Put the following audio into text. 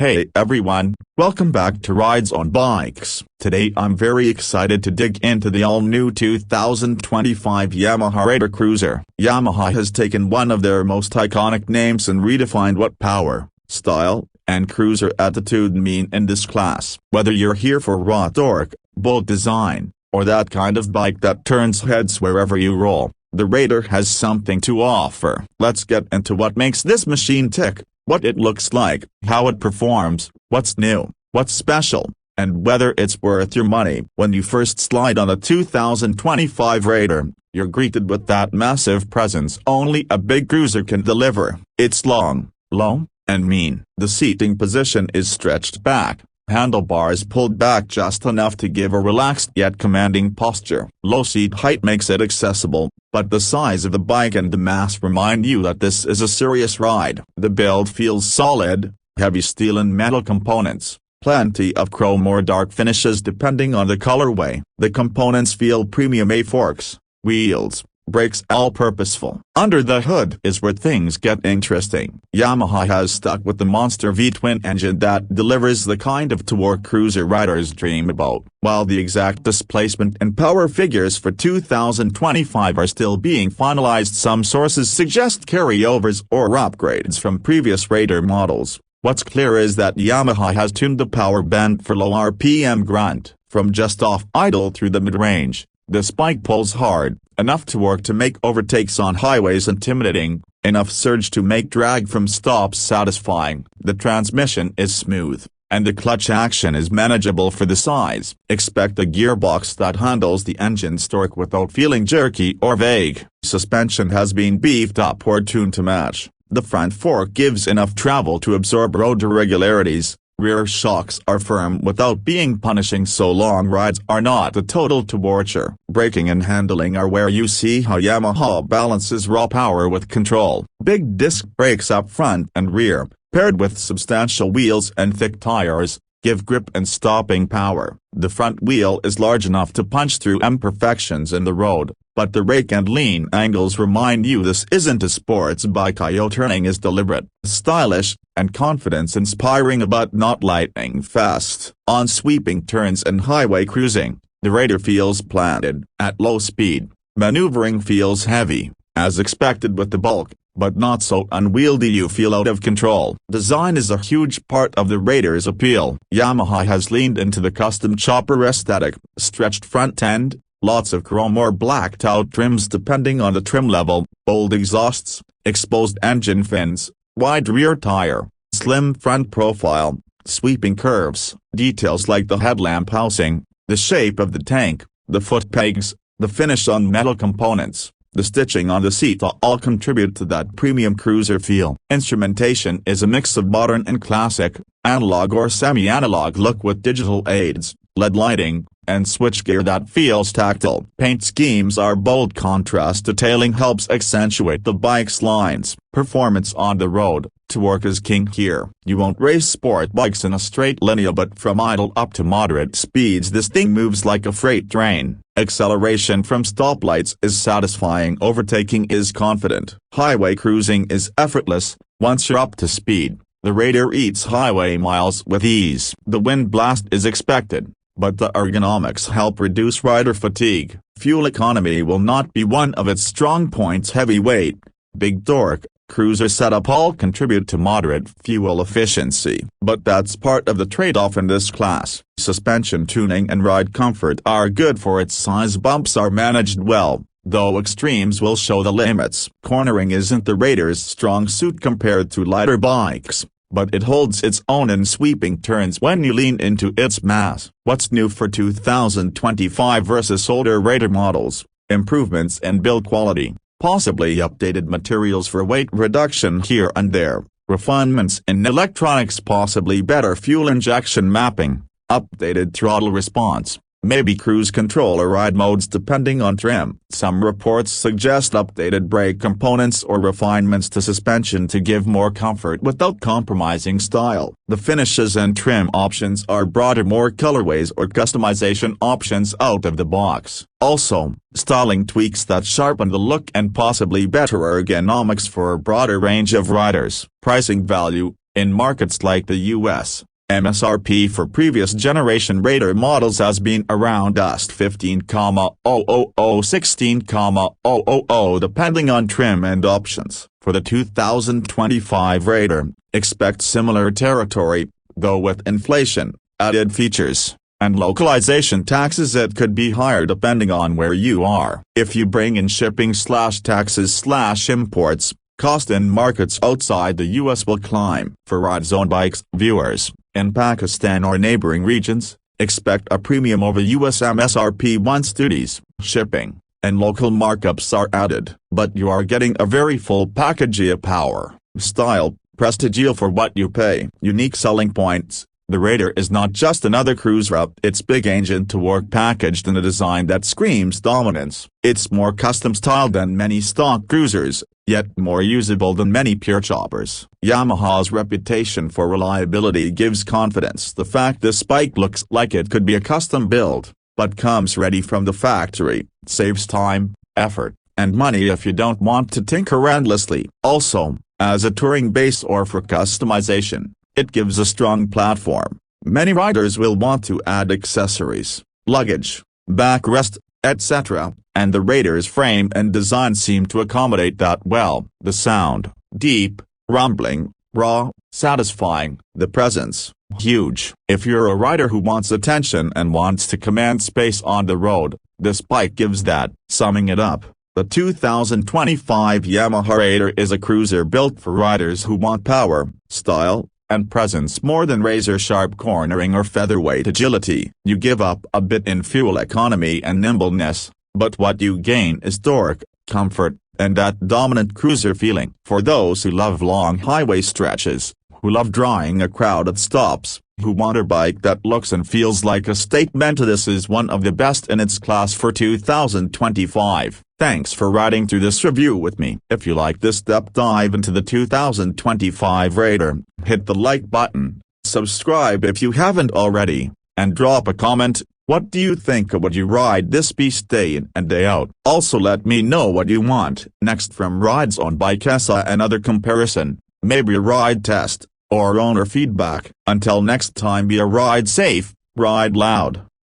Hey everyone, welcome back to RidezoneBikes. Today I'm very excited to dig into the all-new 2025 Yamaha Raider Cruiser. Yamaha has taken one of their most iconic names and redefined what power, style, and cruiser attitude mean in this class. Whether you're here for raw torque, bold design, or that kind of bike that turns heads wherever you roll, the Raider has something to offer. Let's get into what makes this machine tick. What it looks like, how it performs, what's new, what's special, and whether it's worth your money. When you first slide on a 2025 Raider, you're greeted with that massive presence only a big cruiser can deliver. It's long, low, and mean. The seating position is stretched back, handlebars pulled back just enough to give a relaxed yet commanding posture. Low seat height makes it accessible, but the size of the bike and the mass remind you that this is a serious ride. The build feels solid, heavy steel and metal components, plenty of chrome or dark finishes depending on the colorway. The components feel premium. Forks, wheels, brakes, all purposeful. Under the hood is where things get interesting. Yamaha has stuck with the monster V-twin engine that delivers the kind of torque cruiser riders dream about. While the exact displacement and power figures for 2025 are still being finalized, some sources suggest carryovers or upgrades from previous Raider models. What's clear is that Yamaha has tuned the power band for low RPM grunt, from just off idle through the mid-range. This bike pulls hard, enough torque to make overtakes on highways intimidating, enough surge to make drag from stops satisfying. The transmission is smooth, and the clutch action is manageable for the size. Expect a gearbox that handles the engine's torque without feeling jerky or vague. Suspension has been beefed up or tuned to match. The front fork gives enough travel to absorb road irregularities. Rear shocks are firm without being punishing, so long rides are not a total torture. Braking and handling are where you see how Yamaha balances raw power with control. Big disc brakes up front and rear, paired with substantial wheels and thick tires, give grip and stopping power. The front wheel is large enough to punch through imperfections in the road, but the rake and lean angles remind you this isn't a sports bike. Turning is deliberate, stylish, and confidence-inspiring but not lightning fast. On sweeping turns and highway cruising, the Raider feels planted. At low speed, maneuvering feels heavy, as expected with the bulk, but not so unwieldy you feel out of control. Design is a huge part of the Raider's appeal. Yamaha has leaned into the custom chopper aesthetic, stretched front end, lots of chrome or blacked out trims depending on the trim level, bold exhausts, exposed engine fins, wide rear tire, slim front profile, sweeping curves. Details like the headlamp housing, the shape of the tank, the foot pegs, the finish on metal components, the stitching on the seat all contribute to that premium cruiser feel. Instrumentation is a mix of modern and classic, analog or semi-analog look with digital aids, LED lighting, and switchgear that feels tactile. Paint schemes are bold. Contrast detailing helps accentuate the bike's lines. Performance on the road, torque is king here. You won't race sport bikes in a straight line, but from idle up to moderate speeds this thing moves like a freight train. Acceleration from stoplights is satisfying. Overtaking is confident. Highway cruising is effortless. Once you're up to speed, the Raider eats highway miles with ease. The wind blast is expected, but the ergonomics help reduce rider fatigue. Fuel economy will not be one of its strong points. Heavy weight, big torque, cruiser setup all contribute to moderate fuel efficiency. But that's part of the trade-off in this class. Suspension tuning and ride comfort are good for its size. Bumps are managed well, though extremes will show the limits. Cornering isn't the Raider's strong suit compared to lighter bikes, but it holds its own in sweeping turns when you lean into its mass. What's new for 2025 versus older Raider models? Improvements in build quality, possibly updated materials for weight reduction here and there, refinements in electronics, possibly better fuel injection mapping, updated throttle response, maybe cruise control or ride modes depending on trim. Some reports suggest updated brake components or refinements to suspension to give more comfort without compromising style. The finishes and trim options are broader, more colorways or customization options out of the box. Also, styling tweaks that sharpen the look and possibly better ergonomics for a broader range of riders. Pricing value, In markets like the US, MSRP for previous generation Raider models has been around $15,000 $16,000 depending on trim and options. For the 2025 Raider, expect similar territory, though with inflation, added features, and localization taxes it could be higher depending on where you are. If you bring in shipping/taxes/imports, cost in markets outside the US will climb. For RidezoneBikes viewers, in Pakistan or neighboring regions, expect a premium over US MSRP once duties, shipping, and local markups are added. But you are getting a very full package of power, style, prestige for what you pay. Unique selling points. The Raider is not just another cruiser, its big engine to work packaged in a design that screams dominance. It's more custom styled than many stock cruisers, yet more usable than many pure choppers. Yamaha's reputation for reliability gives confidence. The fact this bike looks like it could be a custom build, but comes ready from the factory, saves time, effort, and money if you don't want to tinker endlessly. Also, as a touring base or for customization, it gives a strong platform. Many riders will want to add accessories, luggage, backrest, etc., and the Raider's frame and design seem to accommodate that well. The sound, deep, rumbling, raw, satisfying. The presence, huge. If you're a rider who wants attention and wants to command space on the road, this bike gives that. Summing it up, the 2025 Yamaha Raider is a cruiser built for riders who want power, style, and presence more than razor-sharp cornering or featherweight agility. You give up a bit in fuel economy and nimbleness, but what you gain is torque, comfort, and that dominant cruiser feeling. For those who love long highway stretches, who love drawing a crowd at stops, who want a bike that looks and feels like a statement, this is one of the best in its class for 2025. Thanks for riding through this review with me. If you like this deep dive into the 2025 Raider, hit the like button, subscribe if you haven't already, and drop a comment. What do you think? Would you ride this beast day in and day out? Also let me know what you want next from RidezoneBikes, another comparison, maybe a ride test, or owner feedback. Until next time, be a ride safe, ride loud.